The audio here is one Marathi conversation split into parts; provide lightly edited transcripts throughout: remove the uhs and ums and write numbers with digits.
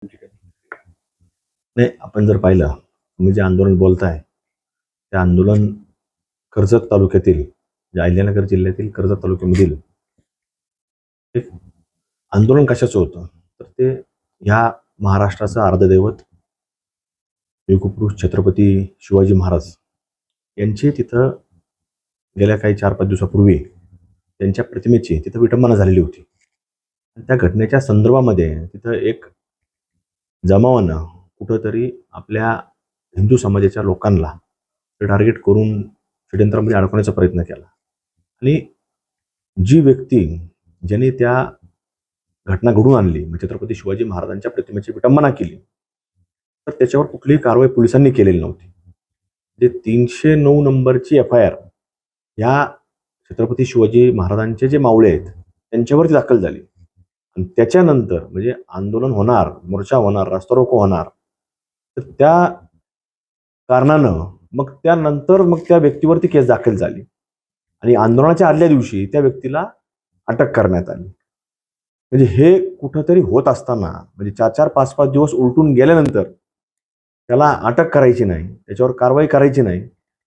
नाही, आपण जर पाहिलं, तुम्ही जे आंदोलन बोलताय, ते आंदोलन कर्जत तालुक्यातील, जे अहिल्यानगर जिल्ह्यातील कर्जत तालुक्यामधील एक आंदोलन कशाचं होतं? तर ते ह्या महाराष्ट्राचं अर्धदैवत युगपुरुष छत्रपती शिवाजी महाराज यांची तिथं गेल्या काही 4-5 दिवसापूर्वी त्यांच्या प्रतिमेची तिथं विटंबना झालेली होती. त्या घटनेच्या संदर्भामध्ये तिथं एक जमावानं कुठंतरी आपल्या हिंदू समाजाच्या लोकांना टार्गेट करून षड्यंत्रामध्ये अडकवण्याचा प्रयत्न केला. आणि जी व्यक्ती ज्याने त्या घटना घडवून आणली, म्हणजे छत्रपती शिवाजी महाराजांच्या प्रतिमेची विटंबना केली, तर त्याच्यावर कुठलीही कारवाई पोलिसांनी केलेली नव्हती. जे 309 नंबरची FIR ह्या छत्रपती शिवाजी महाराजांचे जे मावळे आहेत त्यांच्यावरती दाखल झाली. आणि त्याच्यानंतर म्हणजे आंदोलन होणार, मोर्चा होणार, रास्ता रोको होणार, तर त्या कारणानं मग त्यानंतर त्या व्यक्तीवरती केस दाखल झाली आणि आंदोलनाच्या आदल्या दिवशी त्या व्यक्तीला अटक करण्यात आली. म्हणजे हे कुठंतरी होत असताना, म्हणजे 4-4, 5-5 दिवस उलटून गेल्यानंतर त्याला अटक करायची नाही, त्याच्यावर कारवाई करायची नाही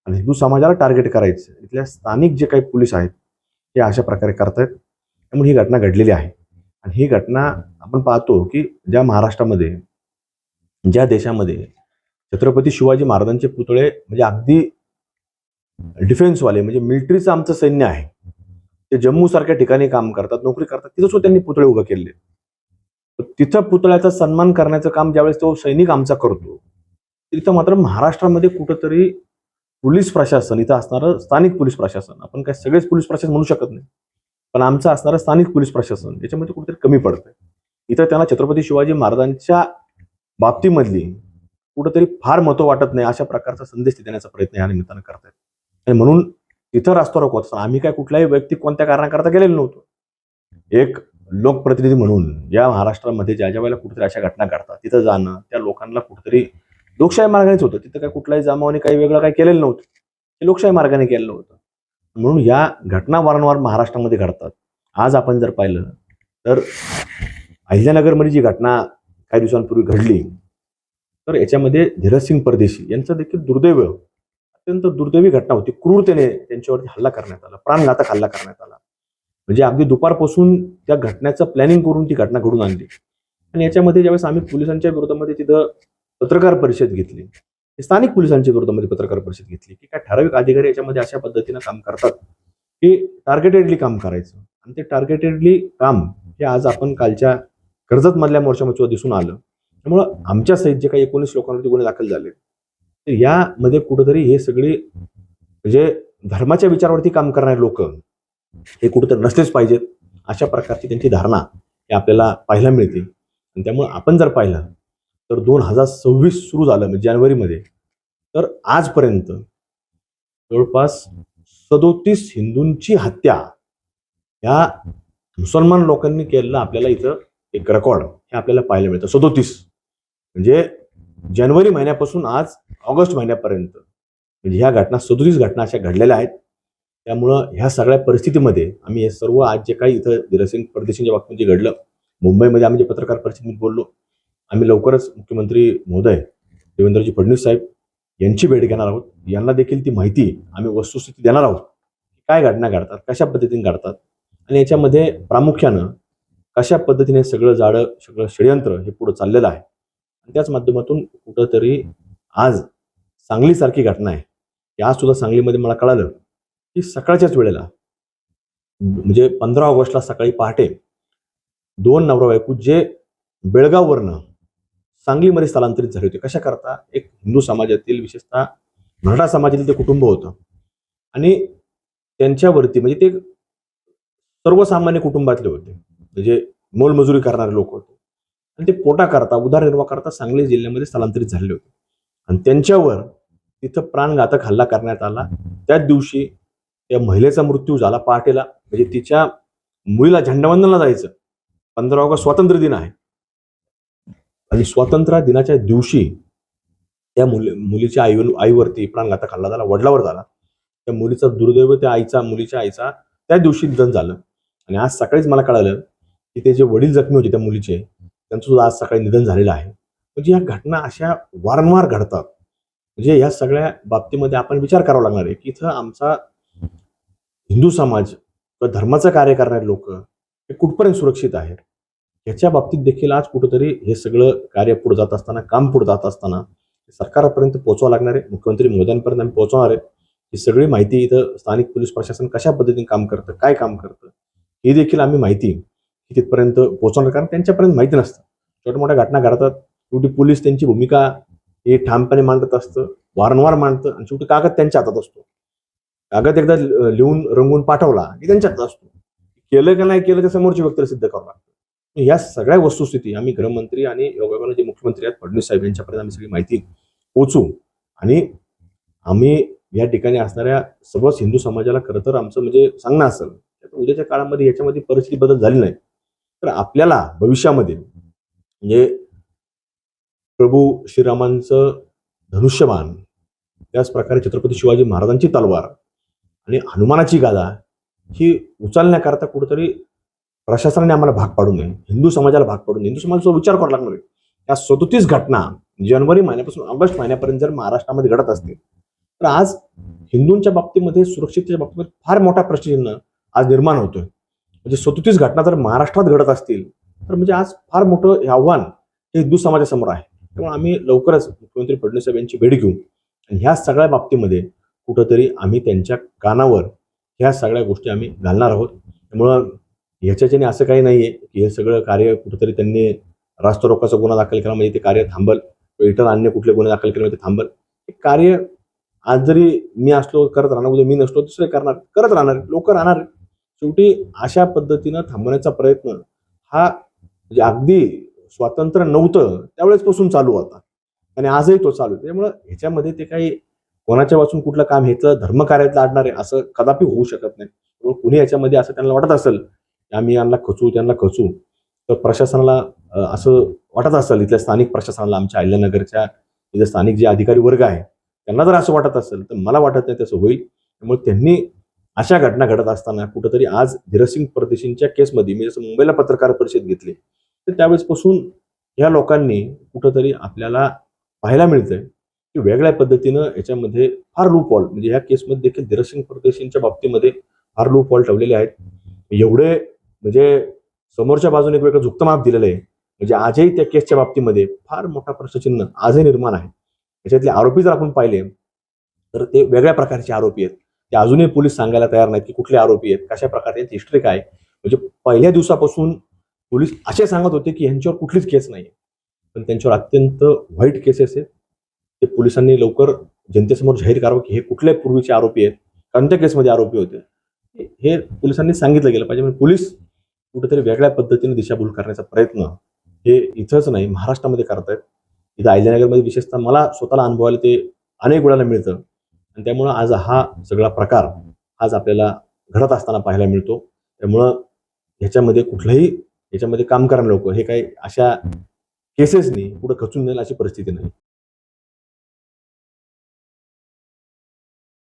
आणि हिंदू समाजाला टार्गेट करायचं. इथल्या स्थानिक जे काही पोलीस आहेत ते अशा प्रकारे करतायत. त्यामुळे ही घटना घडलेली आहे. आणि ही घटना आपण पाहतो की ज्या महाराष्ट्रामध्ये, ज्या देशामध्ये छत्रपती शिवाजी महाराजांचे पुतळे म्हणजे अगदी डिफेन्सवाले, म्हणजे मिलिटरीचं आमचं सैन्य आहे, ते जम्मू सारख्या ठिकाणी काम करतात, नोकरी करतात, तिथं सुद्धा त्यांनी पुतळे उभे केले. तिथं पुतळ्याचा सन्मान करण्याचं काम ज्यावेळेस तो सैनिक आमचा करतो, तिथं मात्र महाराष्ट्रामध्ये कुठंतरी पोलीस प्रशासन, इथं असणारं स्थानिक पोलीस प्रशासन, आपण काय सगळेच पोलीस प्रशासन म्हणू शकत नाही, पण आमचं असणारं स्थानिक पोलीस प्रशासन याच्यामध्ये कुठेतरी कमी पडतंय. इथं त्यांना छत्रपती शिवाजी महाराजांच्या बाबतीमधली कुठंतरी फार महत्व वाटत नाही, अशा प्रकारचा संदेश देण्याचा प्रयत्न या निमित्तानं करतायत. आणि म्हणून तिथं रास्ता रोको होता. आम्ही काय कुठल्याही व्यक्ती कोणत्या कारणाकरता गेलेलो नव्हतो. एक लोकप्रतिनिधी म्हणून या महाराष्ट्रामध्ये ज्या वेळेला कुठेतरी अशा घटना घडतात, तिथं जाणं, त्या लोकांना कुठेतरी लोकशाही मार्गानेच होतं. तिथं काय कुठल्याही जमावाने काही वेगळं काही केलेलं नव्हतं, ते लोकशाही मार्गाने केलेलं होतं. म्हणून या घटना वारंवार महाराष्ट्रामध्ये घडतात. आज आपण जर पाहिलं तर अहिल्यानगरमध्ये जी घटना काही दिवसांपूर्वी घडली, तर याच्यामध्ये धीरजसिंग परदेशी यांचं देखील दुर्दैव, अत्यंत दुर्दैवी घटना होती. क्रूरतेने त्यांच्यावरती हल्ला करण्यात आला, प्राणघातक हल्ला करण्यात आला. म्हणजे अगदी दुपारपासून त्या घटनेचं प्लॅनिंग करून ती घटना घडून आणली. आणि याच्यामध्ये ज्यावेळेस आम्ही पोलिसांच्या विरोधामध्ये तिथं पत्रकार परिषद घेतली, स्थानिक पोलिसांच्या विरोधामध्ये पत्रकार परिषद घेतली, की काय ठराविक अधिकारी याच्यामध्ये अशा पद्धतीनं काम करतात की टार्गेटेडली काम करायचं. आणि ते टार्गेटेडली काम हे आज आपण कालच्या कर्जत मधल्या मोर्चामध्ये दिसून आलं. त्यामुळं आमच्या सहित जे काही 19 लोकांवरती गुन्हे दाखल झाले, तर यामध्ये कुठंतरी हे सगळे म्हणजे धर्माच्या विचारावरती काम करणारे लोक हे कुठंतरी नसलेच पाहिजेत, अशा प्रकारची त्यांची धारणा हे आपल्याला पाहायला मिळते. आणि त्यामुळे आपण जर पाहिलं तर 2026 सुरू झालं म्हणजे जानेवारीमध्ये, तर आजपर्यंत जवळपास 37 हिंदूंची हत्या ह्या मुसलमान लोकांनी केलेलं आपल्याला इथं एक रेकॉर्ड हे आपल्याला पाहायला मिळतं. 37 म्हणजे जानेवारी महिन्यापासून आज ऑगस्ट महिन्यापर्यंत, म्हणजे ह्या घटना 37 घटना अशा घडलेल्या आहेत. त्यामुळं ह्या सगळ्या परिस्थितीमध्ये आम्ही हे सर्व आज जे काही इथं धीरजसिंग परदेशींच्या बाबतीत जे घडलं, मुंबईमध्ये आम्ही जे पत्रकार परिषदेत बोललो, आम्ही लवकरच मुख्यमंत्री महोदय देवेंद्रजी फडणवीस साहेब यांची भेट घेणार आहोत. यांना देखील ती माहिती आम्ही वस्तुस्थिती देणार आहोत, काय घटना घडतात, कशा पद्धतीने घडतात आणि याच्यामध्ये प्रामुख्यानं कशा पद्धतीने सगळं सगळं षडयंत्र हे पुढे चाललेलं आहे. आणि त्याच माध्यमातून कुठंतरी आज सांगलीसारखी घटना आहे, की आज सुद्धा सांगलीमध्ये मला कळालं की सकाळच्याच वेळेला म्हणजे 15 ऑगस्टला सकाळी पहाटे 2 नवरा बायको जे बेळगाववरनं सांगलीमध्ये स्थलांतरित झाले होते. कशा करता? एक हिंदू समाजातील, विशेषतः मराठा समाजातील ते कुटुंब होतं आणि त्यांच्यावरती म्हणजे ते सर्वसामान्य कुटुंबातले होते, म्हणजे मोलमजुरी करणारे लोक होते आणि ते पोटा करता, उदरनिर्वाह करता सांगली जिल्ह्यामध्ये स्थलांतरित झालेले होते. आणि त्यांच्यावर तिथं प्राणघातक हल्ला करण्यात आला. त्याच दिवशी त्या महिलेचा मृत्यू झाला पहाटेला, म्हणजे तिच्या मुलीला झेंडावंदनला जायचं. 15 ऑगस्ट स्वातंत्र्य दिन आहे आणि स्वातंत्र्य दिनाच्या दिवशी त्या मुलीच्या आईवरती प्राणघातक हल्ला झाला, वडिलावर झाला. त्या मुलीचा दुर्दैव, त्या मुलीच्या आईचा त्या दिवशी निधन झालं. आणि आज सकाळीच मला कळालं की ते जे वडील जखमी होते त्या मुलीचे, त्यांचं सुद्धा आज सकाळी निधन झालेलं आहे. म्हणजे या घटना अशा वारंवार घडतात. म्हणजे या सगळ्या बाबतीमध्ये आपण विचार करावा लागणार आहे, की इथं आमचा हिंदू समाज किंवा धर्माचं कार्य करणारे लोक हे कुठपर्यंत सुरक्षित आहेत. याच्या बाबतीत देखील आज कुठेतरी हे सगळं कार्य पुढे जात असताना, काम पुढे जात असताना सरकारपर्यंत पोहोचवावं लागणार आहे. मुख्यमंत्री महोदयांपर्यंत आम्ही पोहोचवणार आहे. ही सगळी माहिती इथं स्थानिक पोलीस प्रशासन कशा पद्धतीने काम करतं, काय काम करतं, ही देखील आम्ही माहिती तिथपर्यंत पोहोचवणार, कारण त्यांच्यापर्यंत माहिती नसतं. छोट्या मोठ्या घटना घडतात, शेवटी पोलीस त्यांची भूमिका हे ठामपणे मांडत असतं, वारंवार मांडतं आणि शेवटी कागद त्यांच्या हातात असतो. कागद एकदा लिहून रंगवून पाठवला की त्यांच्या हातात असतो. केलं का नाही केलं ते समोरच्या व्यक्तीला सिद्ध करावं लागतं. या सगळ्या वस्तुस्थिती आम्ही गृहमंत्री आणि योगायोगाने जे मुख्यमंत्री आहेत फडणवीस साहेब यांच्यापर्यंत आम्ही सगळी माहिती पोहोचू आणि आम्ही या ठिकाणी असणाऱ्या सर्वच हिंदू समाजाला खरं तर आमचं म्हणजे सांगणं असेल, उद्याच्या काळामध्ये याच्यामध्ये परिस्थिती बदल झाली नाही तर आपल्याला भविष्यामध्ये म्हणजे प्रभू श्रीरामांचं धनुष्यबाण, त्याच प्रकारे छत्रपती शिवाजी महाराजांची तलवार आणि हनुमानाची गादा ही उचलण्याकरता कुठेतरी प्रशासनाने आम्हाला भाग पाडू नये, हिंदू समाजाला भाग पाडू नये. हिंदू समाजाचा विचार करावा लागणार आहे. या 37 घटना जानेवारी महिन्यापासून ऑगस्ट महिन्यापर्यंत जर महाराष्ट्रामध्ये घडत असतील तर आज हिंदूंच्या बाबतीमध्ये सुरक्षिततेच्या बाबतीमध्ये फार मोठा प्रश्नचिन्ह आज निर्माण होतोय. म्हणजे 37 घटना जर महाराष्ट्रात घडत असतील तर म्हणजे आज फार मोठं हे आव्हान हे हिंदू समाजासमोर आहे. त्यामुळे आम्ही लवकरच मुख्यमंत्री फडणवीस साहेब यांची भेट घेऊ आणि ह्या सगळ्या बाबतीमध्ये कुठंतरी आम्ही त्यांच्या कानावर ह्या सगळ्या गोष्टी आम्ही घालणार आहोत. त्यामुळं ह्याच्याने असं काही नाहीये की हे सगळं कार्य कुठंतरी त्यांनी रास्ता रोकाचा गुन्हा दाखल केला म्हणजे ते कार्य थांबल, इतर अन्य कुठले गुन्हे दाखल केले म्हणजे ते थांबल. हे कार्य आज जरी मी असलो करत राहणार, उद्या मी नसलो दुसरे करत राहणार, लोक राहणार. शेवटी अशा पद्धतीनं थांबवण्याचा प्रयत्न हा म्हणजे अगदी स्वातंत्र्य नव्हतं त्यावेळेसपासून चालू होता आणि आजही तो चालू आहे. त्यामुळं ह्याच्यामध्ये ते काही कोणाच्या वाचून कुठलं काम घेतलं धर्मकार्यातलं अडणार आहे असं कदापि होऊ शकत नाही. कुणी याच्यामध्ये असं त्यांना वाटत असेल की आम्ही यांना खचू त्यांना खचू तर प्रशासनाला असं वाटत असेल, इथल्या स्थानिक प्रशासनाला आमच्या अहिल्यानगरच्या इथले स्थानिक जे अधिकारी वर्ग आहे त्यांना जर असं वाटत असेल तर मला वाटत नाही तसं होईल. त्यामुळे त्यांनी अशा घटना घडत असताना कुठंतरी आज धीरसिंग परदेशींच्या केसमध्ये मी जसं मुंबईला पत्रकार परिषद घेतली तर त्यावेळेसपासून या लोकांनी कुठंतरी आपल्याला पाहायला मिळतंय की वेगळ्या पद्धतीनं याच्यामध्ये फार लूप हॉल म्हणजे ह्या केसमध्ये देखील धीरसिंग परदेशींच्या बाबतीमध्ये फार लूप हॉल ठेवलेले आहेत. एवढे म्हणजे समोरच्या बाजूने एक वेगळं झुकतं माप दिलेलं आहे. म्हणजे आजही त्या केसच्या बाबतीमध्ये फार मोठा प्रश्नचिन्ह आजही निर्माण आहे. याच्यातले आरोपी जर आपण पाहिले तर ते वेगळ्या प्रकारचे आरोपी आहेत. ते अजूनही पोलीस सांगायला तयार नाहीत की कुठले आरोपी आहेत, कशा प्रकारे त्यांची हिस्ट्री काय. म्हणजे पहिल्या दिवसापासून पोलीस असे सांगत होते की ह्यांच्यावर कुठलीच केस नाही, पण त्यांच्यावर अत्यंत वाईट केसेस आहेत. ते पोलिसांनी लवकर जनतेसमोर जाहीर करावं की हे कुठल्या पूर्वीचे आरोपी आहेत, कोणत्या केसमध्ये आरोपी होते, हे पोलिसांनी सांगितलं गेलं पाहिजे. म्हणजे पोलीस कुठेतरी वेगळ्या पद्धतीने दिशाभूल करण्याचा प्रयत्न हे इथंच नाही महाराष्ट्रामध्ये करतायत. इथं अहिल्यानगरमध्ये विशेषतः मला स्वतःला अनुभवायला ते अनेक वेळाला मिळतं आणि त्यामुळं आज हा सगळा प्रकार आज आपल्याला घडत असताना पाहायला मिळतो. त्यामुळं ह्याच्यामध्ये कुठलंही याच्यामध्ये काम करणारे लोक हे काही अशा केसेसनी पुढे खचून जाईल अशी परिस्थिती नाही.